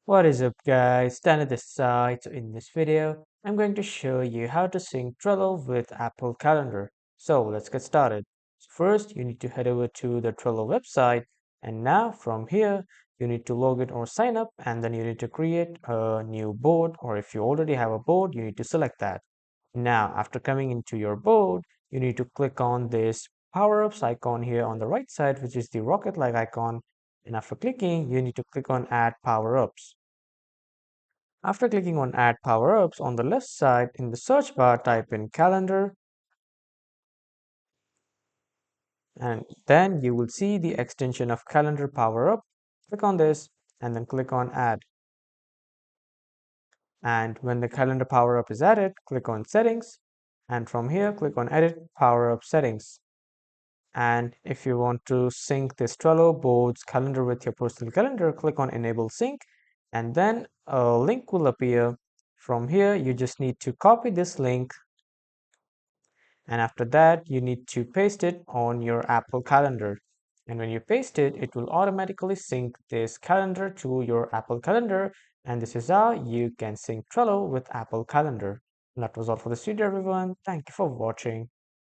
What is up guys, Stan at this side. So in this video, I'm going to show you how to sync Trello with Apple Calendar. So let's get started. First, you need to head over to the Trello website, and now from here, you need to log in or sign up, and then you need to create a new board, or if you already have a board, you need to select that. Now, after coming into your board, you need to click on this power-ups icon here on the right side, which is the rocket-like icon. And after clicking, you need to click on Add Power-Ups. After clicking on Add Power-Ups on the left side in the search bar, type in Calendar, and then you will see the extension of Calendar Power-Up. Click on this and then click on Add. And when the Calendar Power-Up is added, click on Settings, and from here, click on Edit Power-Up Settings. And if you want to sync this Trello board's calendar with your personal calendar, click on Enable Sync, and then a link will appear. From here, you just need to copy this link, and after that, you need to paste it on your Apple Calendar. And when you paste it, it will automatically sync this calendar to your Apple Calendar, and this is how you can sync Trello with Apple Calendar. And that was all for this video, everyone. Thank you for watching.